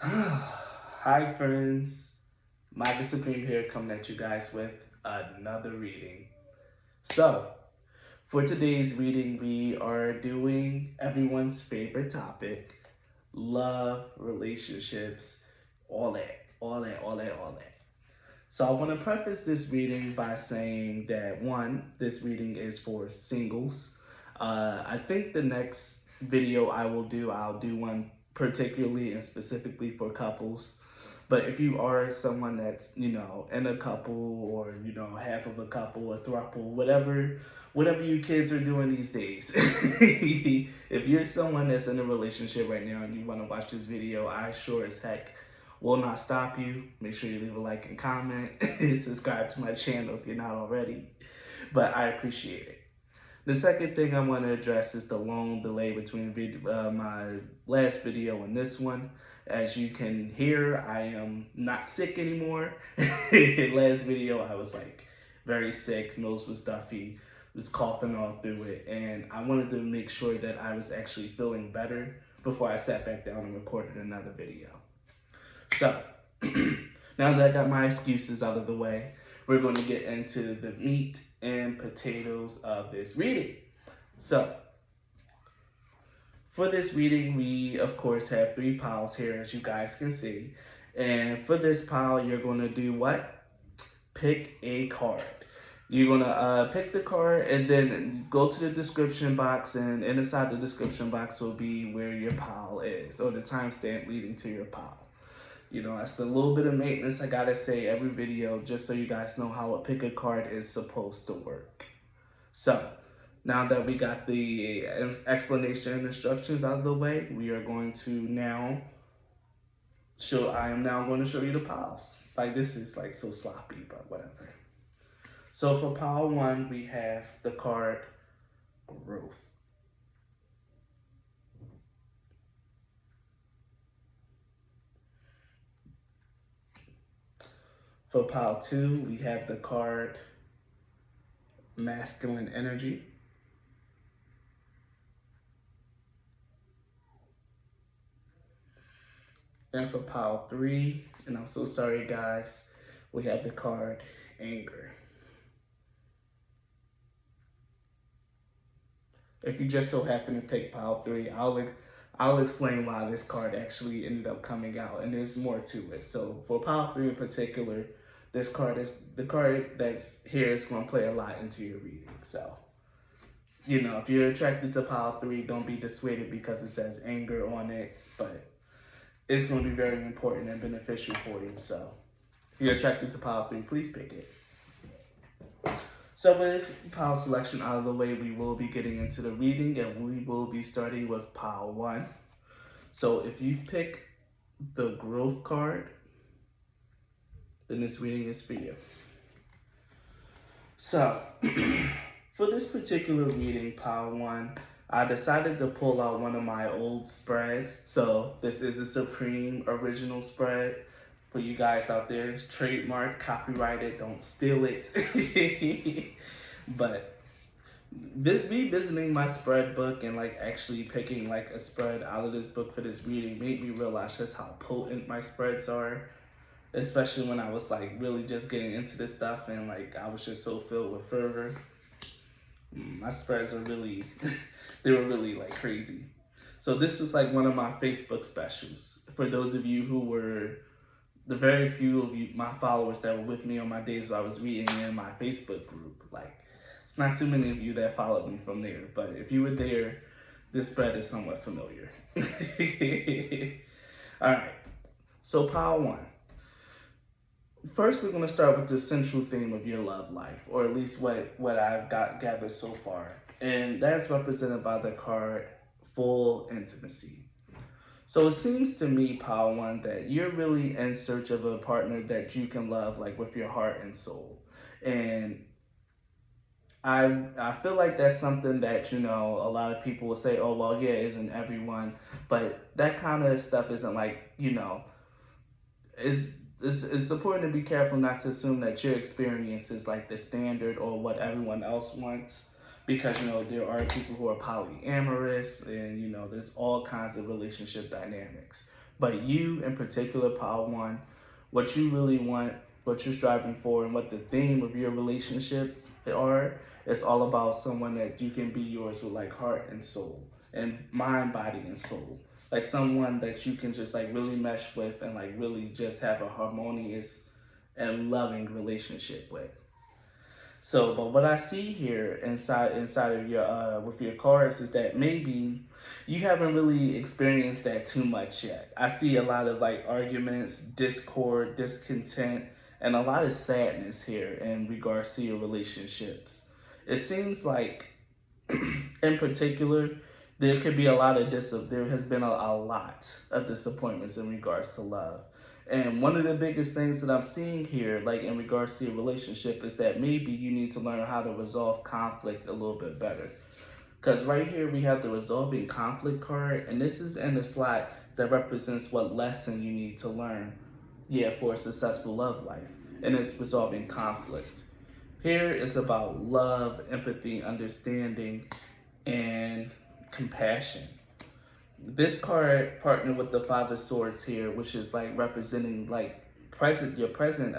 Hi friends, Micah Supreme here coming at you guys with another reading. So, for today's reading, we are doing everyone's favorite topic, love, relationships, all that. So I want to preface this reading by saying that one, this reading is for singles. I think the next video I'll do one particularly and specifically for couples. But if you are someone that's, in a couple or, half of a couple, a throuple, whatever you kids are doing these days. If you're someone that's in a relationship right now and you want to watch this video, I sure as heck will not stop you. Make sure you leave a like and comment. Subscribe to my channel if you're not already. But I appreciate it. The second thing I want to address is the long delay between my last video and this one. As you can hear, I am not sick anymore. Last video, I was like very sick, nose was stuffy, was coughing all through it, and I wanted to make sure that I was actually feeling better before I sat back down and recorded another video. So, now that I got my excuses out of the way, we're going to get into the meat and potatoes of this reading. So, for this reading, we of course have 3 piles here, as you guys can see. And for this pile, you're going to do what? Pick a card. You're going to pick the card and then go to the description box, and inside the description box will be where your pile is, or the timestamp leading to your pile. That's a little bit of maintenance I gotta say every video, just so you guys know how a pick a card is supposed to work. So, now that we got the explanation and instructions out of the way, we are going to now I am now going to show you the piles. Like, this is like so sloppy, but whatever. So for pile 1, we have the card Growth. For pile 2, we have the card Masculine Energy. And for pile 3, and I'm so sorry guys, we have the card Anger. If you just so happen to pick pile 3, I'll explain why this card actually ended up coming out, and there's more to it. So for pile 3 in particular, this card is the card that's here is going to play a lot into your reading. So, if you're attracted to pile 3, don't be dissuaded because it says anger on it, but it's going to be very important and beneficial for you. So if you're attracted to pile 3, please pick it. So with pile selection out of the way, we will be getting into the reading, and we will be starting with pile 1. So if you pick the Growth card, then this reading is for you. So for this particular reading, pile 1, I decided to pull out one of my old spreads. So this is a Supreme original spread. For you guys out there, it's trademark, copyrighted, don't steal it. But me visiting my spread book and like actually picking like a spread out of this book for this reading made me realize just how potent my spreads are, especially when I was like really just getting into this stuff and like I was just so filled with fervor. My spreads are really, they were really like crazy. So this was like one of my Facebook specials. For those of you who were, the very few of you, my followers that were with me on my days where I was reading in my Facebook group, like, it's not too many of you that followed me from there, but if you were there, this spread is somewhat familiar. All right, so pile 1. First, we're going to start with the central theme of your love life, or at least what I've gathered so far. And that's represented by the card Full Intimacy. So it seems to me, pile 1, that you're really in search of a partner that you can love like with your heart and soul. And I feel like that's something that, a lot of people will say, oh, well, yeah, isn't everyone? But that kind of stuff isn't like, it's important to be careful not to assume that your experience is like the standard or what everyone else wants. because, there are people who are polyamorous, and, there's all kinds of relationship dynamics. But you in particular, Pile 1, what you really want, what you're striving for, and what the theme of your relationships are, it's all about someone that you can be yours with, like, heart and soul, and mind, body, and soul. Like someone that you can just like really mesh with, and like really just have a harmonious and loving relationship with. So, but what I see here inside of your with your cards is that maybe you haven't really experienced that too much yet. I see a lot of like arguments, discord, discontent, and a lot of sadness here in regards to your relationships. It seems like, in particular, there could be a lot of there has been a lot of disappointments in regards to love. And one of the biggest things that I'm seeing here, like in regards to your relationship, is that maybe you need to learn how to resolve conflict a little bit better. Because right here we have the resolving conflict card, and this is in the slot that represents what lesson you need to learn, for a successful love life. And it's resolving conflict. Here is about love, empathy, understanding, and compassion. This card partnered with the Five of Swords here, which is like representing like your present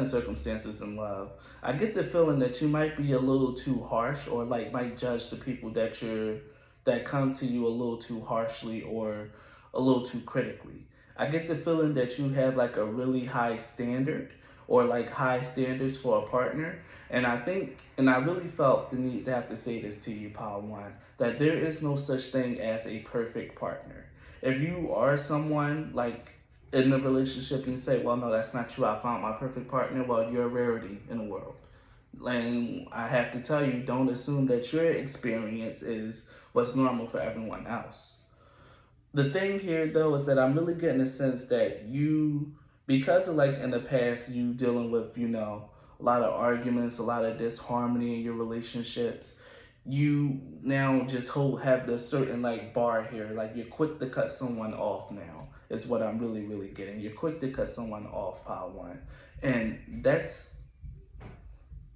circumstances in love. I get the feeling that you might be a little too harsh, or like might judge the people that come to you a little too harshly or a little too critically. I get the feeling that you have like a really high standard, or like high standards for a partner. And I really felt the need to have to say this to you, Pile 1, that there is no such thing as a perfect partner. If you are someone like in the relationship and say, well, no, that's not true, I found my perfect partner, well, you're a rarity in the world. And I have to tell you, don't assume that your experience is what's normal for everyone else. The thing here, though, is that I'm really getting a sense that you, because of like in the past, you dealing with, a lot of arguments, a lot of disharmony in your relationships, you now just have this certain like bar here, like you're quick to cut someone off now, is what I'm really, really getting. You're quick to cut someone off, Pile 1. And that's,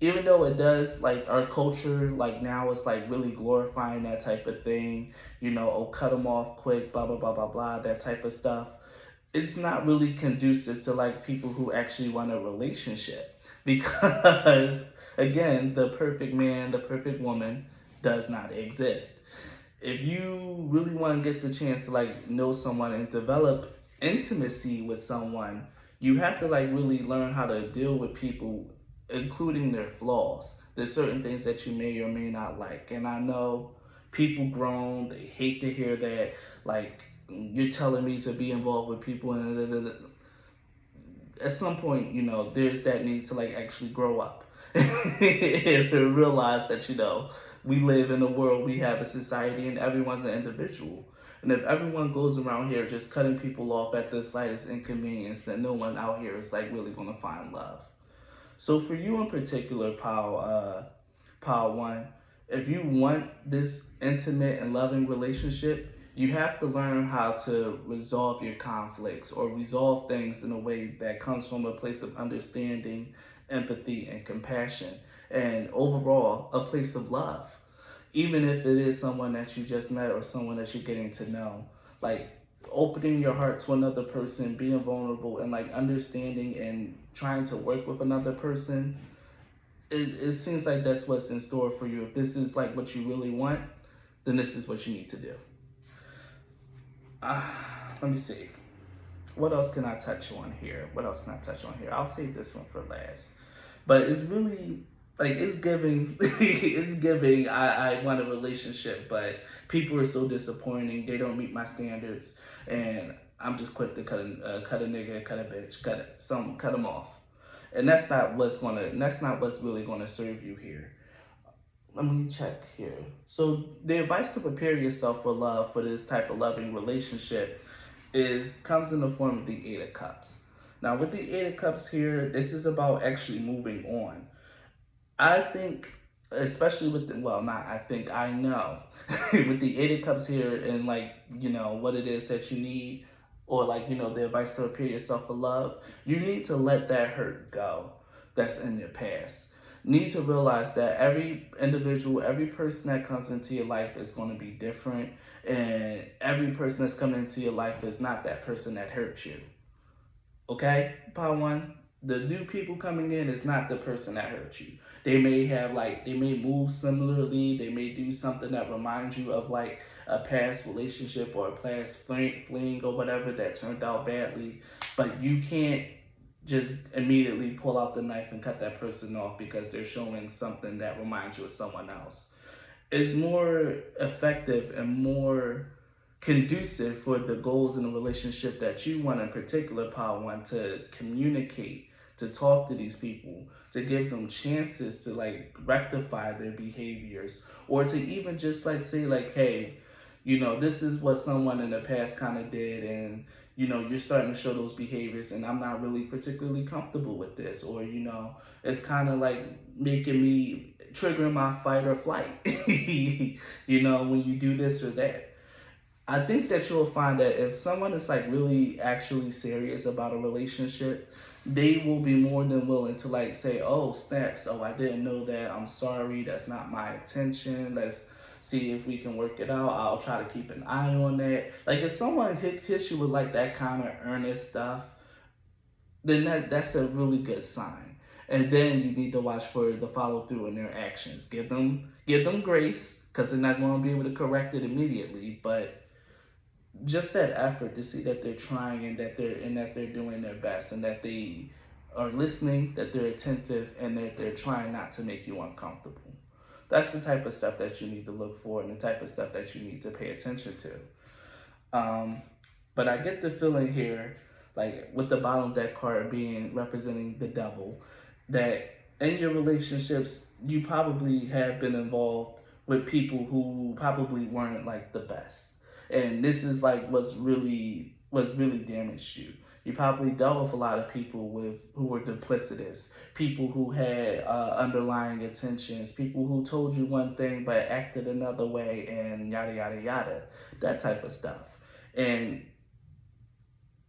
even though it does, like our culture like now is like really glorifying that type of thing, oh, cut them off quick, blah blah blah blah blah, that type of stuff. It's not really conducive to like people who actually want a relationship, because again, the perfect man, the perfect woman does not exist. If you really want to get the chance to like know someone and develop intimacy with someone, you have to like really learn how to deal with people, including their flaws. There's certain things that you may or may not like. And I know people grown, they hate to hear that, like, you're telling me to be involved with people, and at some point, there's that need to like actually grow up and realize that, we live in a world, we have a society, and everyone's an individual. And if everyone goes around here just cutting people off at the slightest inconvenience, then no one out here is like really gonna find love. So for you in particular, Pile 1, if you want this intimate and loving relationship, you have to learn how to resolve your conflicts, or resolve things in a way that comes from a place of understanding, empathy, and compassion, and overall a place of love. Even if it is someone that you just met or someone that you're getting to know, like opening your heart to another person, being vulnerable, and like understanding and trying to work with another person, it seems like that's what's in store for you. If this is like what you really want, then this is what you need to do. Let me see. What else can I touch on here? I'll save this one for last. But it's really like it's giving it's giving I want a relationship, but people are so disappointing. They don't meet my standards, and I'm just quick to cut a nigga, cut a bitch, cut them off. And that's not what's really gonna serve you here. Let me check here. So the advice to prepare yourself for love, for this type of loving relationship, comes in the form of the Eight of Cups. Now with the Eight of Cups here, this is about actually moving on. I think, especially with I know with the Eight of Cups here, and like, what it is that you need, or like, the advice to prepare yourself for love, you need to let that hurt go that's in your past. need to realize that every individual, every person that comes into your life is going to be different, and every person that's coming into your life is not that person that hurt you. Okay, part one. The new people coming in is not the person that hurt you. They may have they may move similarly. They may do something that reminds you of like a past relationship or a past fling or whatever that turned out badly. But you can't just immediately pull out the knife and cut that person off because they're showing something that reminds you of someone else. It's more effective and more conducive for the goals in a relationship that you want in particular, Part One, to communicate, to talk to these people, to give them chances to like rectify their behaviors, or to even just like say like, hey, this is what someone in the past kind of did, and you're starting to show those behaviors, and I'm not really particularly comfortable with this, or it's kind of like making me triggering my fight or flight. When you do this or that. I think that you'll find that if someone is like really actually serious about a relationship, they will be more than willing to like say, "Oh, snaps! Oh, I didn't know that. I'm sorry. That's not my intention. Let's see if we can work it out. I'll try to keep an eye on that." Like if someone hits you with like that kind of earnest stuff, then that's a really good sign. And then you need to watch for the follow through in their actions. Give them grace because they're not going to be able to correct it immediately, but just that effort to see that they're trying and that they're doing their best and that they are listening, that they're attentive, and that they're trying not to make you uncomfortable. That's the type of stuff that you need to look for and the type of stuff that you need to pay attention to. But I get the feeling here, like with the bottom deck card being representing the devil, that in your relationships, you probably have been involved with people who probably weren't like the best. And this is like what's really damaged you. You probably dealt with a lot of people who were duplicitous, people who had underlying intentions, people who told you one thing but acted another way, and yada yada yada, that type of stuff. And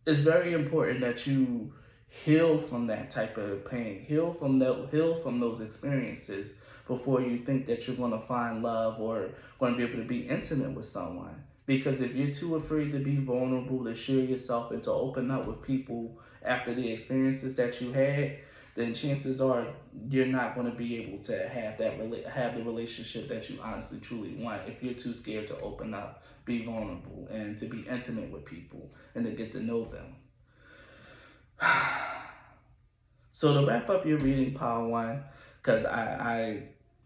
it's very important that you heal from that type of pain, heal from those experiences before you think that you're going to find love or going to be able to be intimate with someone. Because if you're too afraid to be vulnerable, to share yourself, and to open up with people after the experiences that you had, then chances are you're not going to be able to have the relationship that you honestly truly want if you're too scared to open up, be vulnerable, and to be intimate with people and to get to know them. So to wrap up your reading, Power One, because I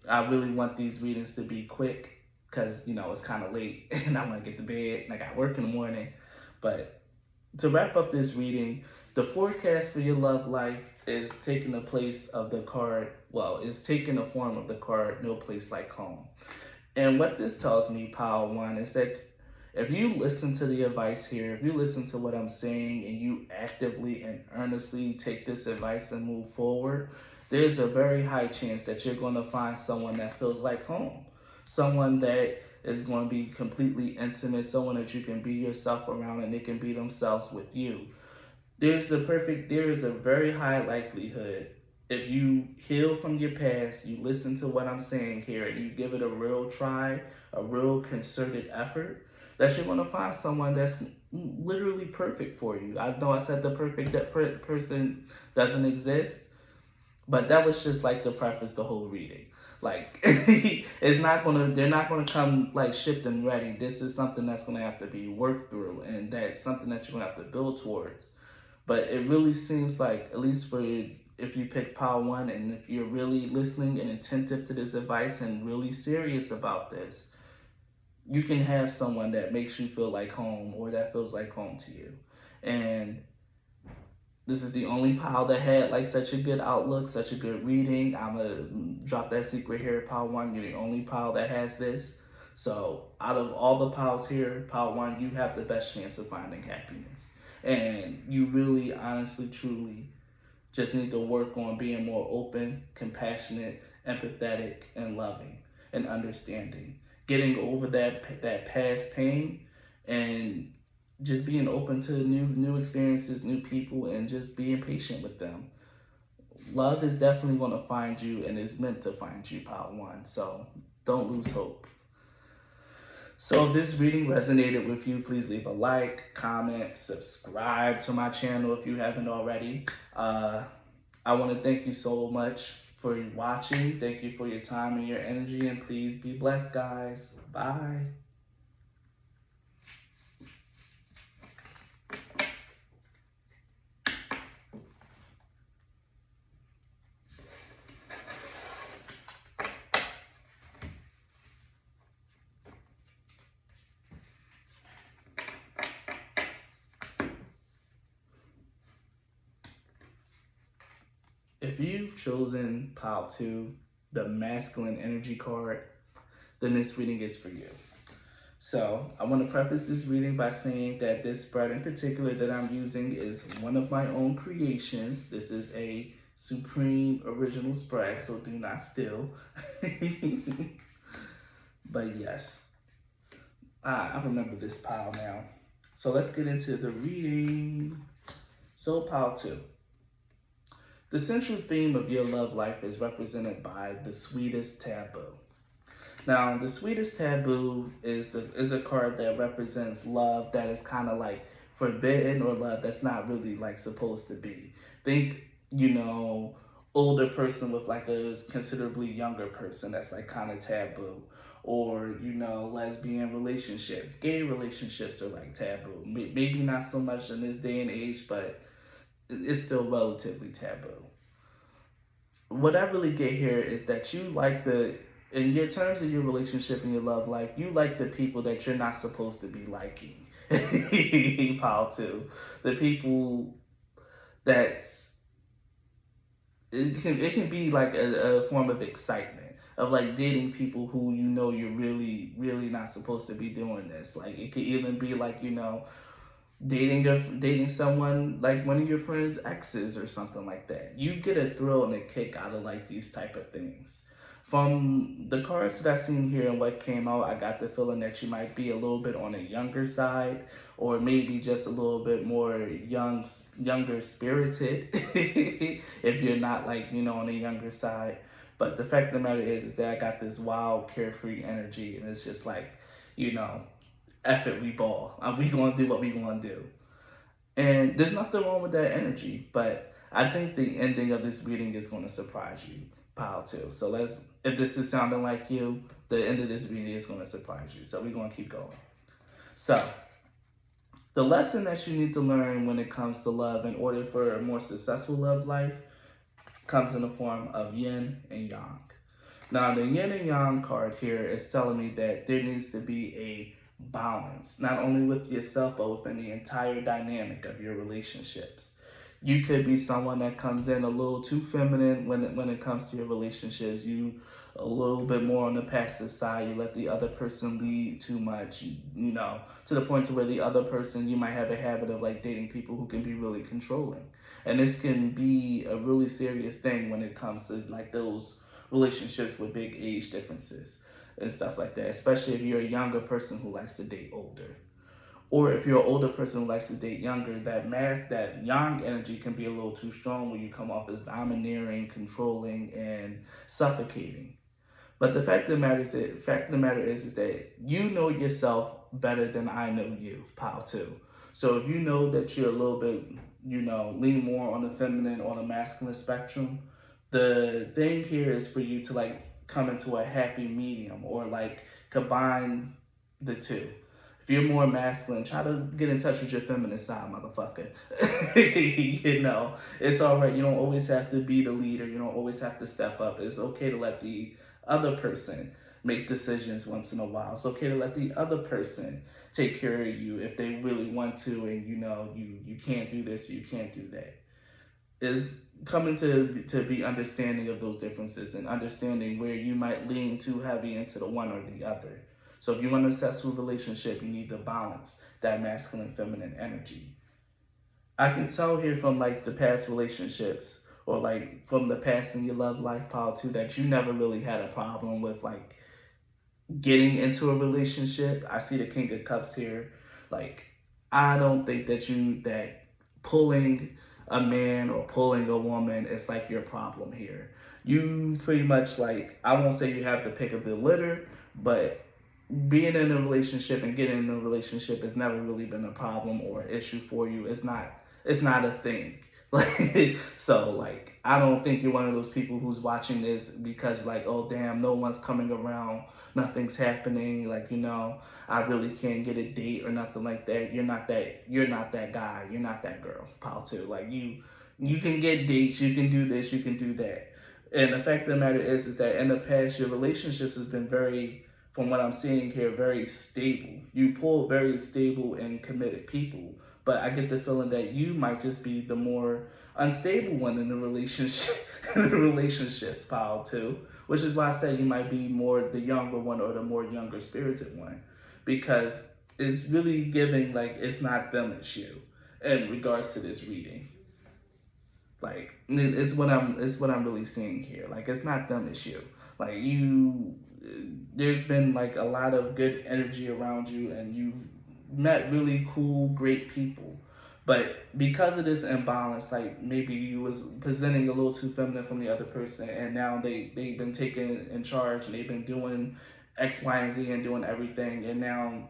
really want these readings to be quick because it's kind of late and I want to get to bed and I got work in the morning. But to wrap up this reading, the forecast for your love life is taking the place of the card. Well, it's taking the form of the card, No Place Like Home. And what this tells me, Power One, is that if you listen to the advice here, if you listen to what I'm saying and you actively and earnestly take this advice and move forward, there's a very high chance that you're going to find someone that feels like home. Someone that is going to be completely intimate, someone that you can be yourself around and they can be themselves with you. There is a very high likelihood if you heal from your past, you listen to what I'm saying here, and you give it a real try, a real concerted effort, that you're going to find someone that's literally perfect for you. I know I said the perfect person doesn't exist, but that was just like to preface the whole reading. Like they're not gonna come like shipped and ready. This is something that's gonna have to be worked through, and that's something that you're gonna have to build towards. But it really seems like, at least for if you pick Power One, and if you're really listening and attentive to this advice and really serious about this, you can have someone that makes you feel like home or that feels like home to you. And this is the only pile that had like such a good outlook, such a good reading. I'm gonna drop that secret here, Pile One. You're the only pile that has this. So out of all the piles here, Pile One, you have the best chance of finding happiness. And you really, honestly, truly just need to work on being more open, compassionate, empathetic, and loving and understanding. Getting over that past pain and just being open to new experiences, new people, and just being patient with them. love is definitely going to find you and is meant to find you, pile one. So don't lose hope. So if this reading resonated with you, please leave a like, comment, subscribe to my channel if you haven't already. I want to thank you so much for watching. Thank you for your time and your energy, and please be blessed, guys. Bye. If you've chosen pile 2, the masculine energy card, then this reading is for you. So I want to preface this reading by saying that this spread in particular that I'm using is one of my own creations. This is a supreme original spread, so do not steal. But yes, I remember this pile now. So let's get into the reading. So pile 2. The central theme of your love life is represented by the sweetest taboo. Now, the sweetest taboo is a card that represents love that is kind of like forbidden, or love that's not really like supposed to be. Think, older person with like a considerably younger person that's like kind of taboo. Or, lesbian relationships, gay relationships are like taboo. Maybe not so much in this day and age, but it's still relatively taboo. What I really get here is that you like in your terms of your relationship and your love life, you like the people that you're not supposed to be liking. Pile 2. The people that's, it can be like a form of excitement of like dating people who you're really, really not supposed to be doing this. Like it could even be like, dating someone like one of your friends' exes or something like that. You get a thrill and a kick out of like these type of things. From the cards that I've seen here and what came out, I got the feeling that you might be a little bit on a younger side, or maybe just a little bit more younger spirited, if you're not like, on the younger side. But the fact of the matter is that I got this wild, carefree energy, and it's just like, you know, F it, we ball. We gonna do what we gonna do. And there's nothing wrong with that energy, but I think the ending of this reading is gonna surprise you, pile 2. So if this is sounding like you, the end of this reading is gonna surprise you. So we're gonna keep going. So the lesson that you need to learn when it comes to love in order for a more successful love life comes in the form of yin and yang. Now, the yin and yang card here is telling me that there needs to be a balance, not only with yourself, but within the entire dynamic of your relationships. You could be someone that comes in a little too feminine when it comes to your relationships. You a little bit more on the passive side. You let the other person lead too much, to the point to where the other person, you might have a habit of like dating people who can be really controlling. And this can be a really serious thing when it comes to like those relationships with big age differences and stuff like that, especially if you're a younger person who likes to date older. Or if you're an older person who likes to date younger, that young energy can be a little too strong when you come off as domineering, controlling, and suffocating. But the fact of the matter is that you know yourself better than I know you, pile 2. So if you know that you're a little bit, lean more on the feminine or the masculine spectrum, the thing here is for you to like come into a happy medium, or like combine the two. If you're more masculine, try to get in touch with your feminine side, motherfucker. It's all right. You don't always have to be the leader. You don't always have to step up. It's okay to let the other person make decisions once in a while. It's okay to let the other person take care of you if they really want to, and you can't do this or you can't do that. Is coming to be understanding of those differences and understanding where you might lean too heavy into the one or the other. So if you want a successful relationship, you need to balance that masculine feminine energy. I can tell here from like the past relationships, or like from the past in your love life, pile 2, that you never really had a problem with like getting into a relationship. I see the King of Cups here. Like, I don't think that pulling a man or pulling a woman is like your problem here. You pretty much, like, I won't say you have the pick of the litter, but being in a relationship and getting in a relationship has never really been a problem or issue for you. It's not a thing. Like, so like, I don't think you're one of those people who's watching this because like, oh damn, no one's coming around, nothing's happening, like, I really can't get a date or nothing like that. You're not that guy, you're not that girl, pal too. Like, you can get dates, you can do this, you can do that. And the fact of the matter is that in the past your relationships has been very, from what I'm seeing here, very stable. You pull very stable and committed people. But I get the feeling that you might just be the more unstable one in the relationship, in the relationships pile too. Which is why I say you might be more the younger one or the more younger spirited one. Because it's really giving like it's not them, it's you in regards to this reading. Like, it's what I'm really seeing here. Like, it's not them, it's you. Like, there's been like a lot of good energy around you, and you've met really cool, great people. But because of this imbalance, like maybe you was presenting a little too feminine from the other person, and now they've been taken in charge and they've been doing X, Y, and Z and doing everything, and now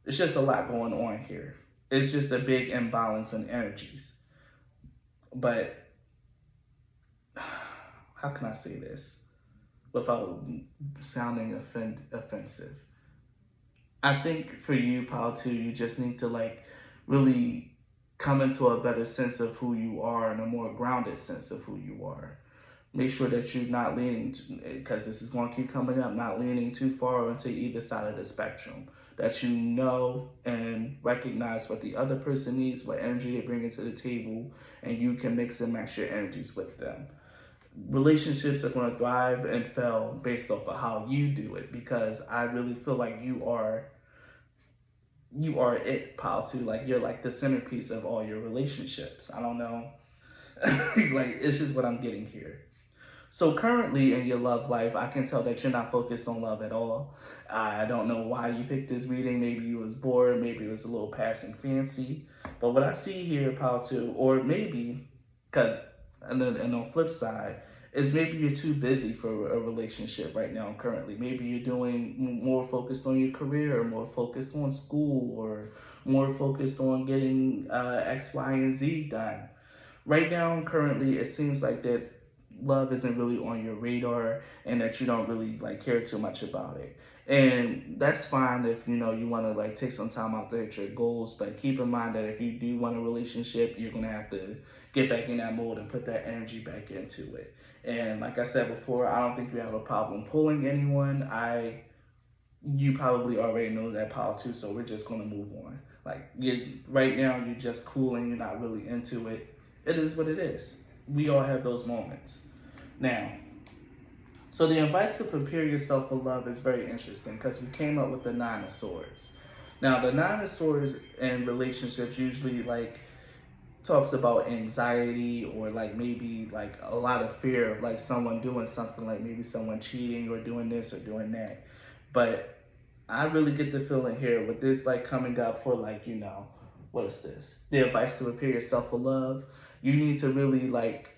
it's just a lot going on here. It's just a big imbalance in energies. But how can I say this without sounding offensive? I think for you, Paul, too, you just need to like really come into a better sense of who you are and a more grounded sense of who you are. Make sure that you're not leaning, because this is going to keep coming up, not leaning too far onto either side of the spectrum. That you know and recognize what the other person needs, what energy they bring into the table, and you can mix and match your energies with them. Relationships are going to thrive and fail based off of how you do it, because I really feel like you are it, pal, too. Like, you're like the centerpiece of all your relationships. I don't know. Like, it's just what I'm getting here. So currently in your love life, I can tell that you're not focused on love at all. I don't know why you picked this reading. Maybe you was bored. Maybe it was a little passing fancy. But what I see here, pal, too, or maybe, because, and on the flip side, is maybe you're too busy for a relationship right now currently. Maybe you're doing more focused on your career, or more focused on school, or more focused on getting X, Y, and Z done. Right now, currently, it seems like that love isn't really on your radar, and that you don't really like care too much about it. And that's fine if you want to like take some time out to hit your goals, but keep in mind that if you do want a relationship, you're going to have to get back in that mode and put that energy back into it. And like I said before, I don't think you have a problem pulling anyone. You probably already know that power too, so we're just gonna move on. Like, right now, you're just cool and you're not really into it. It is what it is. We all have those moments. Now, so the advice to prepare yourself for love is very interesting, because we came up with the Nine of Swords. Now, the Nine of Swords in relationships usually like talks about anxiety, or like maybe like a lot of fear of like someone doing something, like maybe someone cheating or doing this or doing that. But I really get the feeling here with this like coming up for like, what is this? The advice to prepare yourself for love. You need to really like,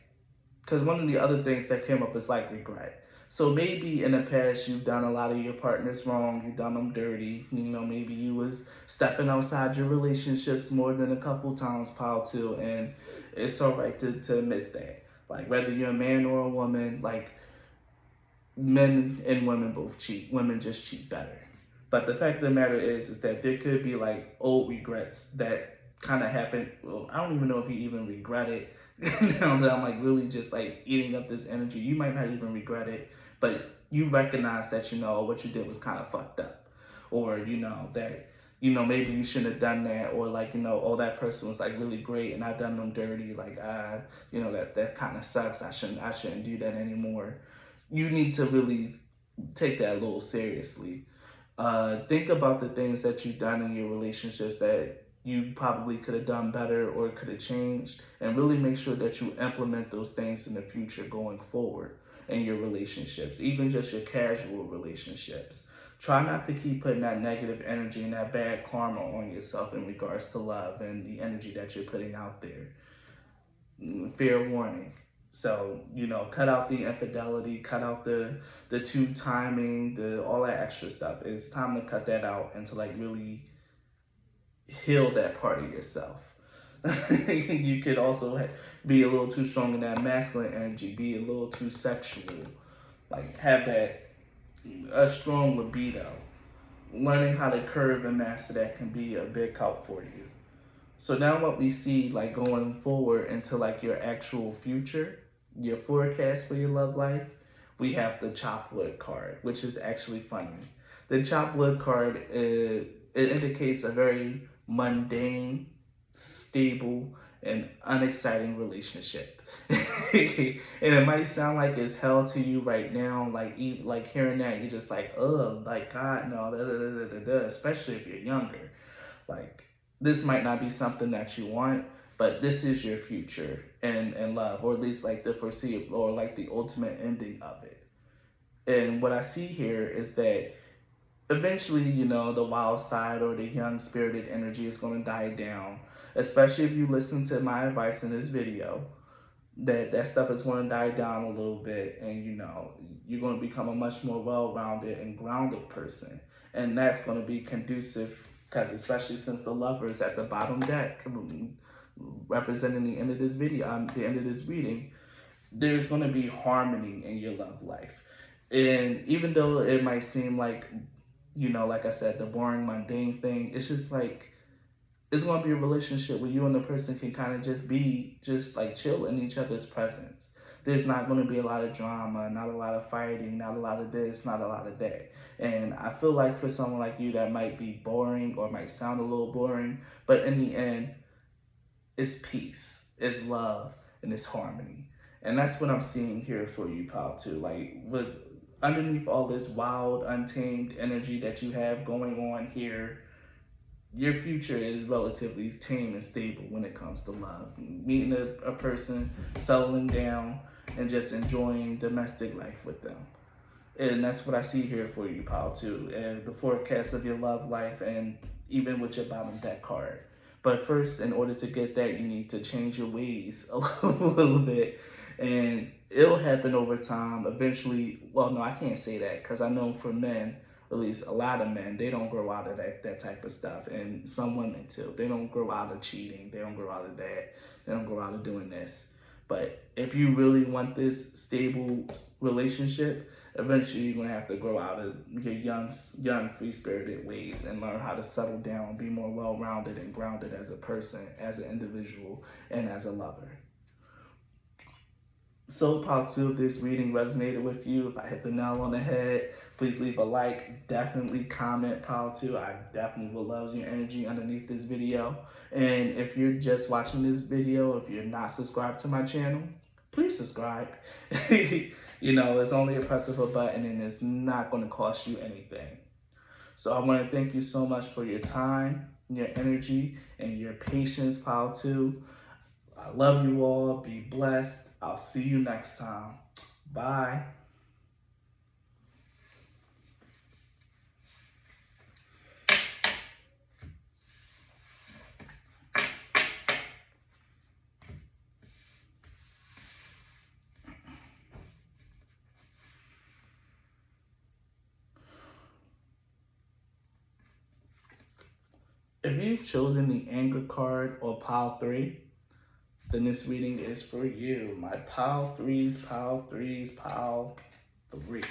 because one of the other things that came up is like regret. So maybe in the past you've done a lot of your partners wrong, you've done them dirty. Maybe you was stepping outside your relationships more than a couple times, pal, too. And it's all right to admit that. Like, whether you're a man or a woman, like, men and women both cheat. Women just cheat better. But the fact of the matter is that there could be like old regrets that kind of happened. Well, I don't even know if you even regret it. Now that I'm like really just like eating up this energy, you might not even regret it, but you recognize that what you did was kind of fucked up, or that maybe you shouldn't have done that, or like oh, that person was like really great and I done them dirty, like that kind of sucks. I shouldn't do that anymore. You need to really take that a little seriously. Think about the things that you've done in your relationships that you probably could have done better or could have changed, and really make sure that you implement those things in the future going forward in your relationships, even just your casual relationships. Try not to keep putting that negative energy and that bad karma on yourself in regards to love and the energy that you're putting out there. fair warning. So, cut out the infidelity, cut out the two timing, the all that extra stuff. It's time to cut that out and to like really heal that part of yourself. You could also be a little too strong in that masculine energy, be a little too sexual, like have that a strong libido. Learning how to curb and master that can be a big help for you. So now what we see like going forward into like your actual future, your forecast for your love life, we have the chop wood card, which is actually funny. The chop wood card, it indicates a very mundane, stable, and unexciting relationship. And it might sound like it's hell to you right now, like hearing that, you're just like, oh, like God, no, da, da, da, da, da, especially if you're younger. Like, this might not be something that you want, but this is your future and love, or at least like the foreseeable, or like the ultimate ending of it. And what I see here is that eventually, the wild side or the young spirited energy is going to die down, especially if you listen to my advice in this video. That stuff is going to die down a little bit, and you're going to become a much more well-rounded and grounded person, and that's going to be conducive, because especially since the lover is at the bottom deck representing the end of this video, the end of this reading, there's going to be harmony in your love life. And even though it might seem like, like I said, the boring mundane thing, it's just like it's going to be a relationship where you and the person can kind of just like chill in each other's presence. There's not going to be a lot of drama, not a lot of fighting, not a lot of this, not a lot of that. And I feel like for someone like you, that might be boring or might sound a little boring, but in the end, it's peace, it's love, and it's harmony. And that's what I'm seeing here for you, pal, too. Like, with underneath all this wild, untamed energy that you have going on here, your future is relatively tame and stable when it comes to love. Meeting a person, settling down, and just enjoying domestic life with them. And that's what I see here for you, pal, too. And the forecast of your love life, and even with your bottom deck card. But first, in order to get that, you need to change your ways a little bit. And it'll happen over time. Eventually, well, no, I can't say that, because I know for men, at least a lot of men, they don't grow out of that type of stuff. And some women too. They don't grow out of cheating. They don't grow out of that. They don't grow out of doing this. But if you really want this stable relationship, eventually you're gonna have to grow out of your young free-spirited ways and learn how to settle down, be more well-rounded and grounded as a person, as an individual, and as a lover. So part 2 of this reading resonated with you. If I hit the nail on the head, please leave a like. Definitely comment part 2. I definitely will love your energy underneath this video. And if you're just watching this video, if you're not subscribed to my channel, please subscribe. It's only a press of a button, and it's not going to cost you anything. So I want to thank you so much for your time, your energy, and your patience, pal, too. I love you all. Be blessed. I'll see you next time. Bye. If you've chosen the anger card or pile 3, then this reading is for you. My pile 3s, pile 3s, pile 3.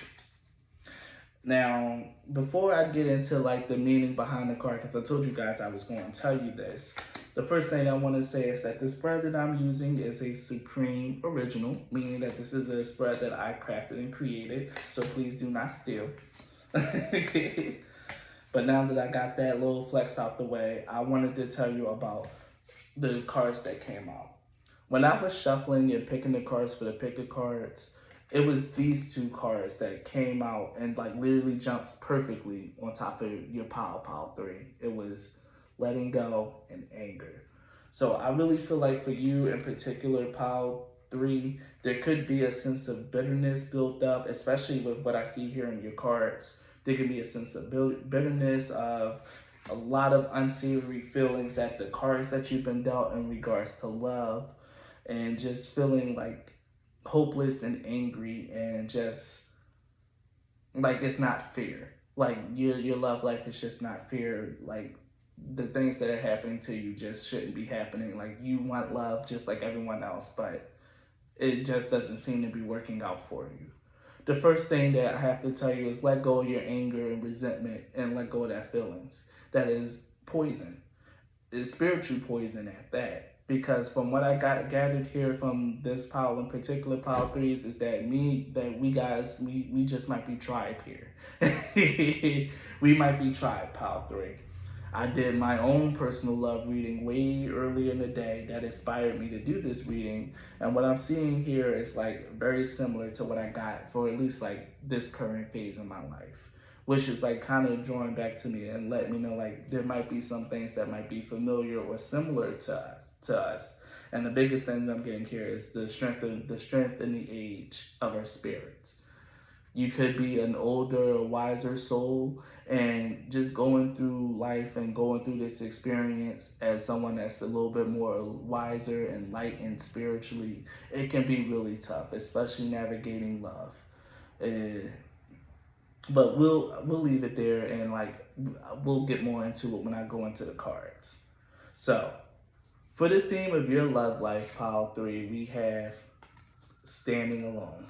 Now, before I get into like the meaning behind the card, because I told you guys I was going to tell you this, the first thing I want to say is that the spread that I'm using is a Supreme Original, meaning that this is a spread that I crafted and created, so please do not steal. But now that I got that little flex out the way, I wanted to tell you about the cards that came out. When I was shuffling and picking the cards for the pick of cards, it was these 2 cards that came out and like literally jumped perfectly on top of your pile 3. It was letting go and anger. So I really feel like for you in particular, pile 3, there could be a sense of bitterness built up, especially with what I see here in your cards. There could be a sense of bitterness, of a lot of unsavory feelings at the cards that you've been dealt in regards to love. and just feeling like hopeless and angry and just like it's not fair. Like your love life is just not fair. Like the things that are happening to you just shouldn't be happening. Like you want love just like everyone else, but it just doesn't seem to be working out for you. The first thing that I have to tell you is let go of your anger and resentment and let go of that feelings. That is poison. It's spiritual poison at that. Because from what I got gathered here from this pile in particular, pile threes, is that we just might be tribe here. We might be tribe, pile three. I did my own personal love reading way early in the day that inspired me to do this reading. And what I'm seeing here is like very similar to what I got for at least like this current phase in my life, which is like kind of drawing back to me and let me know like there might be some things that might be familiar or similar to us. And the biggest thing that I'm getting here is the strength and the age of our spirits. You could be an older, wiser soul and just going through life and going through this experience as someone that's a little bit more wiser and enlightened spiritually. It can be really tough, especially navigating love. Uh, but we'll leave it there and like we'll get more into it when I go into the cards. So for the theme of your love life, pile three, we have standing alone,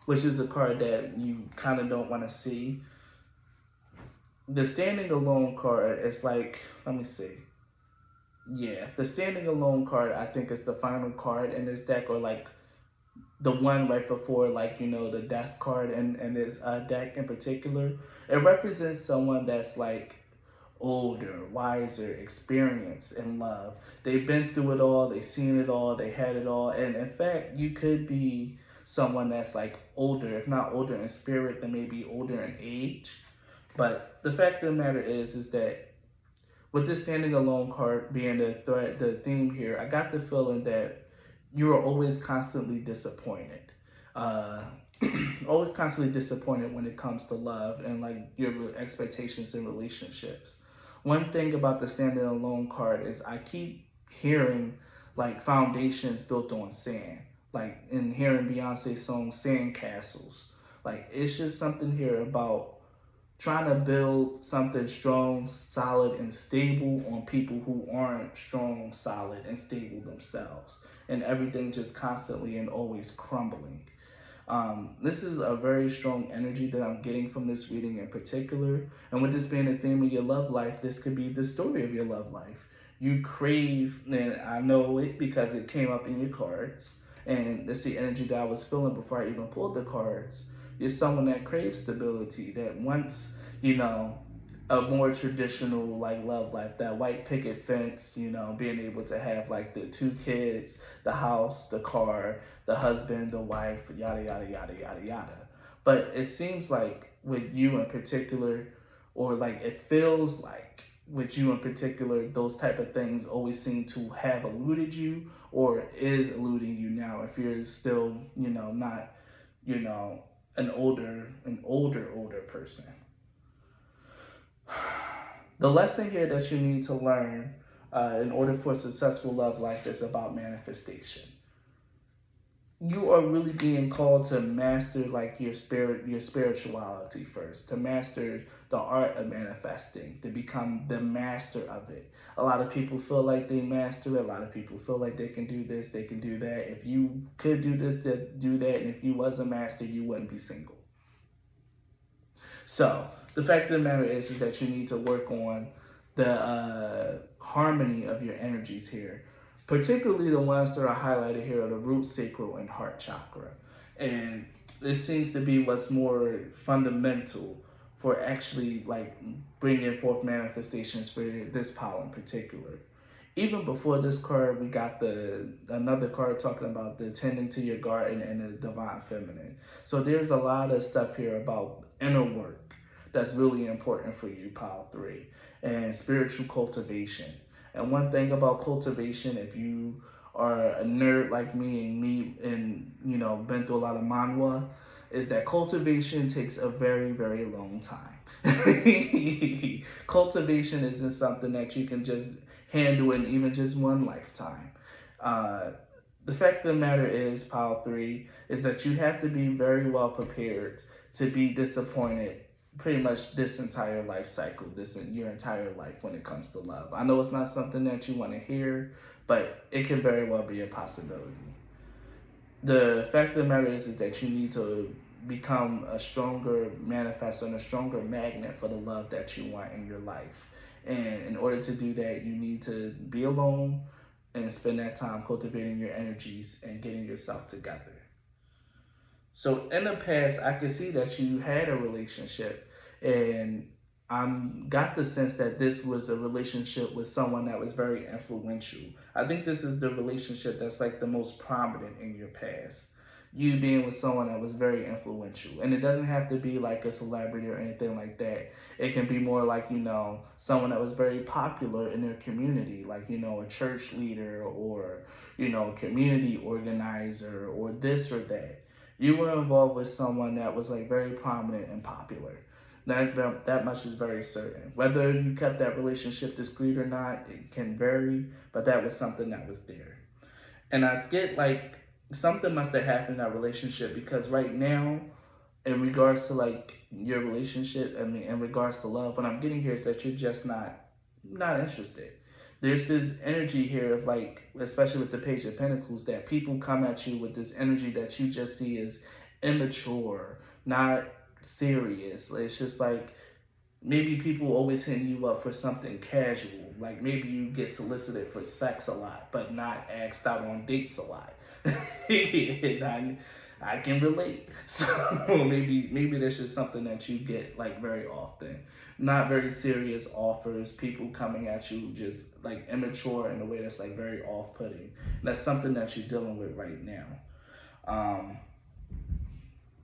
which is a card that you kind of don't want to see. The standing alone card is like, let me see. Yeah, the standing alone card I think is the final card in this deck, or like the one right before, like, you know, the death card and this deck in particular. It represents someone that's like older, wiser, experienced in love. They've been through it all, they've seen it all, they had it all. And in fact, you could be someone that's like older, if not older in spirit, then maybe older in age. But the fact of the matter is that with this standing alone card being the theme here, I got the feeling that you are always constantly disappointed. Uh, always constantly disappointed when it comes to love and like your expectations in relationships. One thing about the standing alone card is I keep hearing like foundations built on sand, like in hearing Beyonce's song Sand Castles. Like it's just something here about trying to build something strong, solid, and stable on people who aren't strong, solid, and stable themselves. And everything just constantly and always crumbling. This is a very strong energy that I'm getting from this reading in particular. And with this being the theme of your love life, this could be the story of your love life. You crave, and I know it because it came up in your cards, and that's the energy that I was feeling before I even pulled the cards. You're someone that craves stability, that wants, you know, a more traditional like love life, that white picket fence, you know, being able to have like the two kids, the house, the car, the husband, the wife, yada yada yada yada yada. But it seems like with you in particular, or like it feels like with you in particular, those type of things always seem to have eluded you or is eluding you now if you're still, you know, not, you know, an older person. The lesson here that you need to learn in order for a successful love life is about manifestation. You are really being called to master like your spirituality first, to master the art of manifesting, to become the master of it. A lot of people feel like they master it. A lot of people feel like they can do this, they can do that. If you could do this, do that, and if you was a master, you wouldn't be single. So the fact of the matter is that you need to work on the harmony of your energies here, particularly the ones that are highlighted here are the root, sacral, and heart chakra. And this seems to be what's more fundamental for actually like bringing forth manifestations for this pile in particular. Even before this card, we got the another card talking about the tending to your garden and the divine feminine. So there's a lot of stuff here about inner work that's really important for you, pile three, and spiritual cultivation. And one thing about cultivation, if you are a nerd like me and you know been through a lot of manhwa, is that cultivation takes a very, very long time. Cultivation isn't something that you can just handle in even just one lifetime. Uh, The fact of the matter is, pile 3, is that you have to be very well prepared to be disappointed pretty much this entire life cycle, your entire life when it comes to love. I know it's not something that you want to hear, but it can very well be a possibility. The fact of the matter is that you need to become a stronger manifestor and a stronger magnet for the love that you want in your life. And in order to do that, you need to be alone and spend that time cultivating your energies and getting yourself together. So in the past, I could see that you had a relationship, and I got the sense that this was a relationship with someone that was very influential. I think this is the relationship that's like the most prominent in your past. You being with someone that was very influential. And it doesn't have to be like a celebrity or anything like that. It can be more like, someone that was very popular in their community, like, a church leader or, community organizer or this or that. You were involved with someone that was like very prominent and popular. That much is very certain. Whether you kept that relationship discreet or not, it can vary, but that was something that was there. And I get like something must have happened in that relationship, because right now, in regards to like your relationship, I mean, in regards to love, what I'm getting here is that you're just not interested. There's this energy here of like, especially with the Page of Pentacles, that people come at you with this energy that you just see as immature, not serious. It's just like maybe people always hitting you up for something casual. Like maybe you get solicited for sex a lot, but not asked out on dates a lot. And I can relate. So maybe that's just something that you get like very often. Not very serious offers, people coming at you just like immature in a way that's like very off-putting. That's something that you're dealing with right now.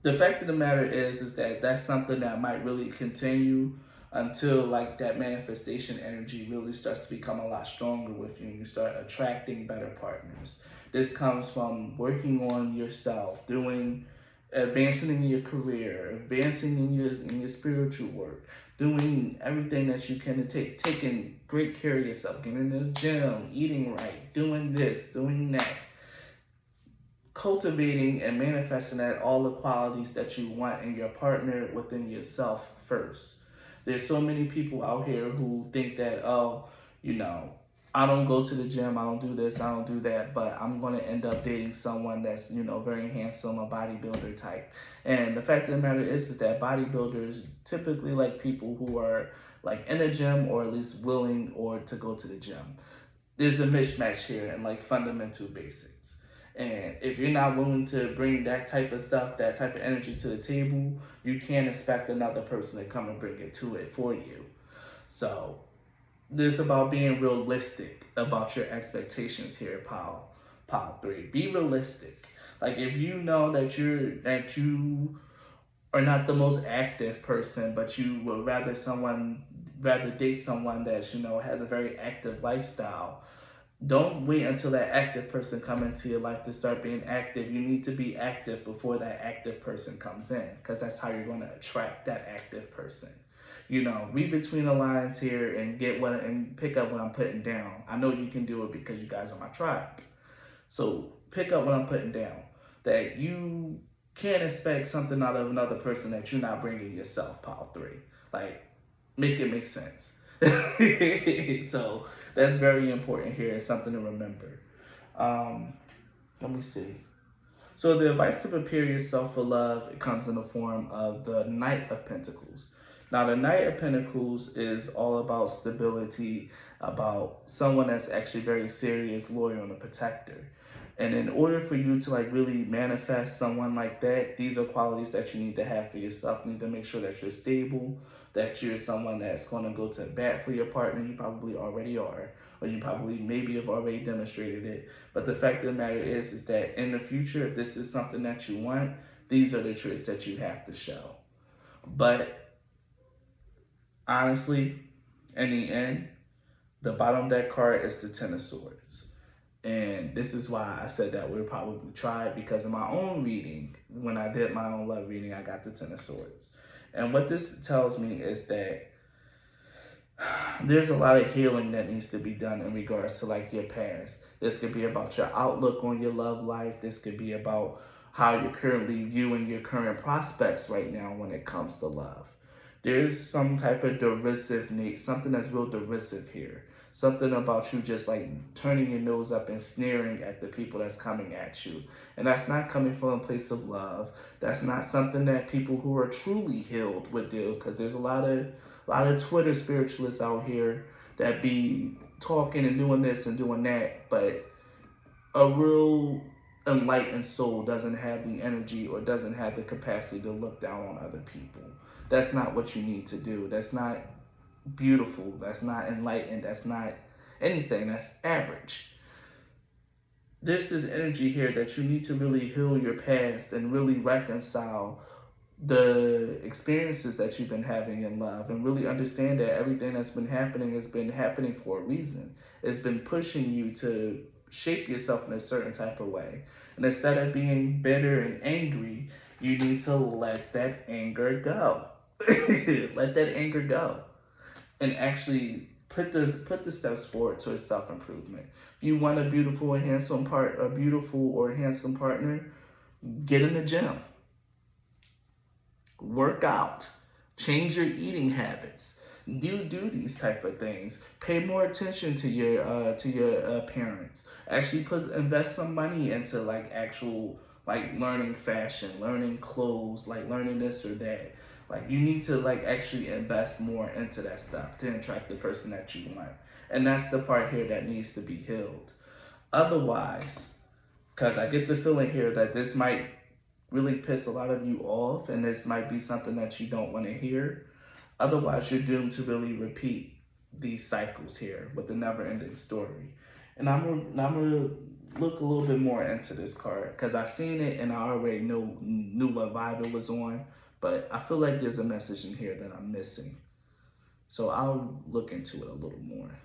The fact of the matter is that that's something that might really continue until like that manifestation energy really starts to become a lot stronger with you and you start attracting better partners. This comes from working on yourself, advancing in your career, advancing in your spiritual work, doing everything that you can to taking great care of yourself, getting in the gym, eating right, doing this, doing that. Cultivating and manifesting that all the qualities that you want in your partner within yourself first. There's so many people out here who think that, I don't go to the gym, I don't do this, I don't do that, but I'm going to end up dating someone that's, very handsome, a bodybuilder type. And the fact of the matter is that bodybuilders typically like people who are like in a gym or at least willing or to go to the gym. There's a mismatch here in like fundamental basics. And if you're not willing to bring that type of stuff, that type of energy to the table, you can't expect another person to come and bring it to it for you. So this is about being realistic about your expectations here, pile 3. Be realistic. Like if you know that you are not the most active person, but you would rather date someone that has a very active lifestyle. Don't wait until that active person come into your life to start being active. You need to be active before that active person comes in, because that's how you're going to attract that active person. Read between the lines here and pick up what I'm putting down. I know you can do it because you guys are my tribe. So pick up what I'm putting down. That you can't expect something out of another person that you're not bringing yourself, pile 3. Like, make it make sense. So that's very important here. It's something to remember. Let me see. So the advice to prepare yourself for love, it comes in the form of the Knight of Pentacles. Now, the Knight of Pentacles is all about stability, about someone that's actually very serious, loyal, and a protector. And in order for you to like really manifest someone like that, these are qualities that you need to have for yourself. You need to make sure that you're stable, that you're someone that's going to go to bat for your partner. You probably already are, or you probably maybe have already demonstrated it. But the fact of the matter is that in the future, if this is something that you want, these are the traits that you have to show. But honestly, in the end, the bottom of that card is the Ten of Swords. And this is why I said that we'll probably try it, because in my own reading, when I did my own love reading, I got the Ten of Swords. And what this tells me is that There's a lot of healing that needs to be done in regards to like your past. This could be about your outlook on your love life. This could be about how you're currently viewing your current prospects right now when it comes to love. There's some type of derisive need, something that's real derisive here. Something about you just like turning your nose up and sneering at the people that's coming at you. And that's not coming from a place of love. That's not something that people who are truly healed would do, because there's a lot of Twitter spiritualists out here that be talking and doing this and doing that, but a real enlightened soul doesn't have the energy or doesn't have the capacity to look down on other people. That's not what you need to do. That's not beautiful. That's not enlightened. That's not anything. That's average. There's this energy here that you need to really heal your past and really reconcile the experiences that you've been having in love, and really understand that everything that's been happening has been happening for a reason. It's been pushing you to shape yourself in a certain type of way. And instead of being bitter and angry, you need to let that anger go. Let that anger go. And actually put the steps forward towards self-improvement. If you want a beautiful or handsome partner, get in the gym, work out, change your eating habits, do these type of things. Pay more attention to your appearance. Actually invest some money into like actual like learning fashion, learning clothes, like learning this or that. Like you need to like actually invest more into that stuff to attract the person that you want. And that's the part here that needs to be healed. Otherwise, because I get the feeling here that this might really piss a lot of you off, and this might be something that you don't want to hear. Otherwise, you're doomed to really repeat these cycles here with the never-ending story. And I'm gonna look a little bit more into this card because I seen it and I already knew what vibe it was on, but I feel like there's a message in here that I'm missing. So I'll look into it a little more.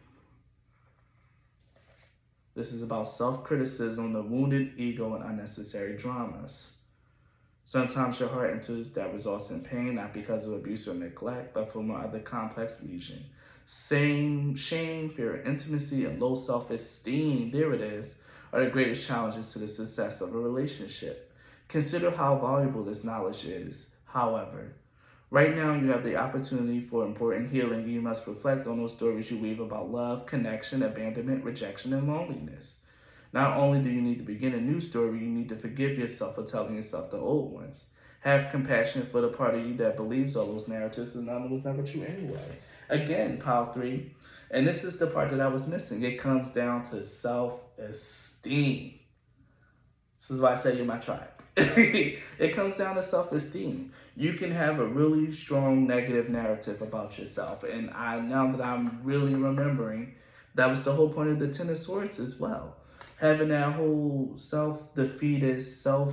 This is about self-criticism, the wounded ego, and unnecessary dramas. Sometimes your heart enters that results in pain, not because of abuse or neglect, but from another complex region. Shame, fear of intimacy, and low self-esteem, there it is, are the greatest challenges to the success of a relationship. Consider how valuable this knowledge is. However, right now you have the opportunity for important healing. You must reflect on those stories you weave about love, connection, abandonment, rejection, and loneliness. Not only do you need to begin a new story, you need to forgive yourself for telling yourself the old ones. Have compassion for the part of you that believes all those narratives and none was never true anyway. Again, pile 3, and this is the part that I was missing. It comes down to self-esteem. This is why I say you're my tribe. It comes down to self-esteem. You can have a really strong negative narrative about yourself. And now that I'm really remembering, that was the whole point of the Ten of Swords as well. Having that whole self-defeatist, that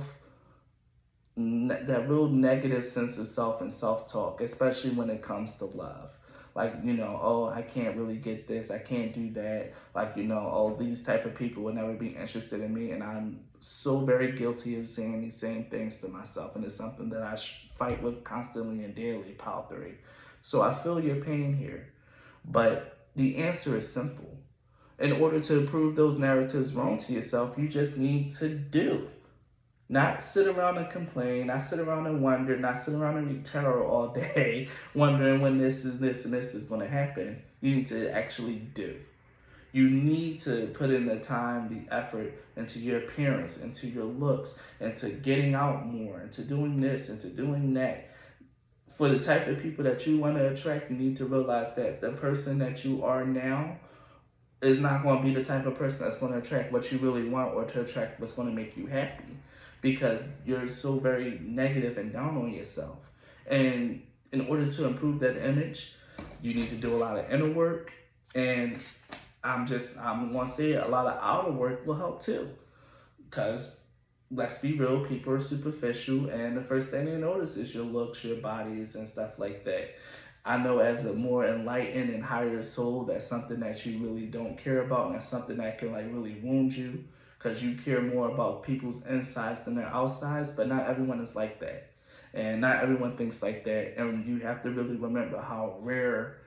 real negative sense of self and self-talk, especially when it comes to love. Like, oh, I can't really get this, I can't do that. Like, oh, these type of people will never be interested in me. And I'm so very guilty of saying these same things to myself. And it's something that I fight with constantly and daily, pile 3. So I feel your pain here. But the answer is simple. In order to prove those narratives wrong to yourself, you just need to do. Not sit around and complain, not sit around and wonder, not sit around and read tarot all day, wondering when this and this is going to happen. You need to actually do. You need to put in the time, the effort into your appearance, into your looks, into getting out more, into doing this, into doing that. For the type of people that you want to attract, you need to realize that the person that you are now is not going to be the type of person that's going to attract what you really want or to attract what's going to make you happy, because you're so very negative and down on yourself. And in order to improve that image, you need to do a lot of inner work. And I'm going to say a lot of outer work will help too. Because let's be real, people are superficial. And the first thing they notice is your looks, your bodies, and stuff like that. I know as a more enlightened and higher soul, that's something that you really don't care about. And that's something that can like really wound you, because you care more about people's insides than their outsides. But not everyone is like that. And not everyone thinks like that. And you have to really remember how rare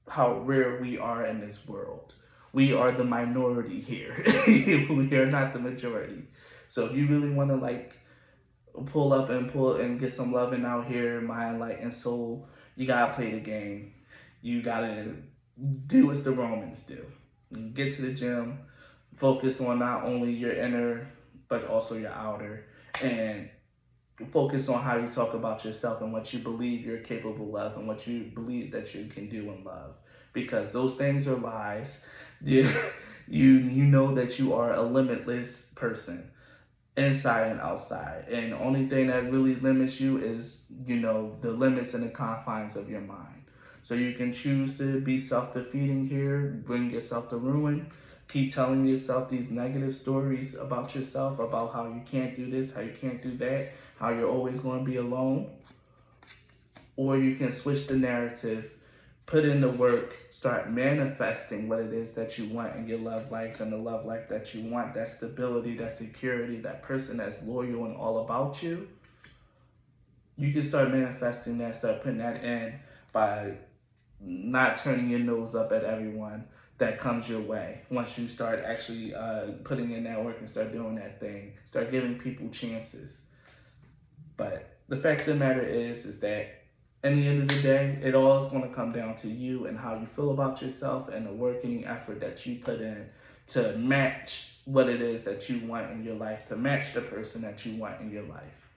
how rare we are in this world. We are the minority here. We are not the majority. So if you really want to like pull and get some loving out here, mind, light, and soul, you gotta play the game. You gotta do as the Romans do. Get to the gym, focus on not only your inner but also your outer, and focus on how you talk about yourself and what you believe you're capable of and what you believe that you can do in love, because those things are lies. you you know that you are a limitless person inside and outside, and the only thing that really limits you is, you know, the limits and the confines of your mind. So you can choose to be self-defeating here, bring yourself to ruin, keep telling yourself these negative stories about yourself, about how you can't do this, how you can't do that, how you're always going to be alone. Or you can switch the narrative, put in the work, start manifesting what it is that you want in your love life, and the love life that you want, that stability, that security, that person that's loyal and all about you. You can start manifesting that, start putting that in by not turning your nose up at everyone that comes your way. Once you start actually putting in that work and start doing that thing, start giving people chances. But the fact of the matter is that in the end of the day, it all is going to come down to you and how you feel about yourself and the work and the effort that you put in to match what it is that you want in your life, to match the person that you want in your life.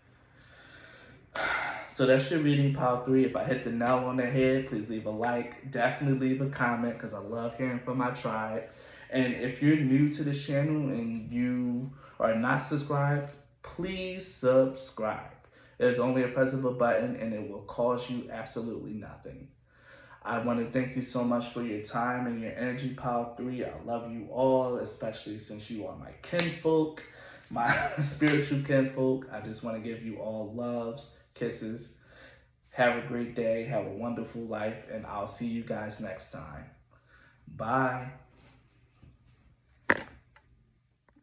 So that's your reading pile 3. If I hit the nail on the head, please leave a like. Definitely leave a comment because I love hearing from my tribe. And if you're new to this channel and you are not subscribed, please subscribe. There's only a press of a button and it will cost you absolutely nothing. I want to thank you so much for your time and your energy, pile 3. I love you all, especially since you are my kinfolk, my spiritual kinfolk. I just want to give you all loves, kisses. Have a great day. Have a wonderful life. And I'll see you guys next time. Bye.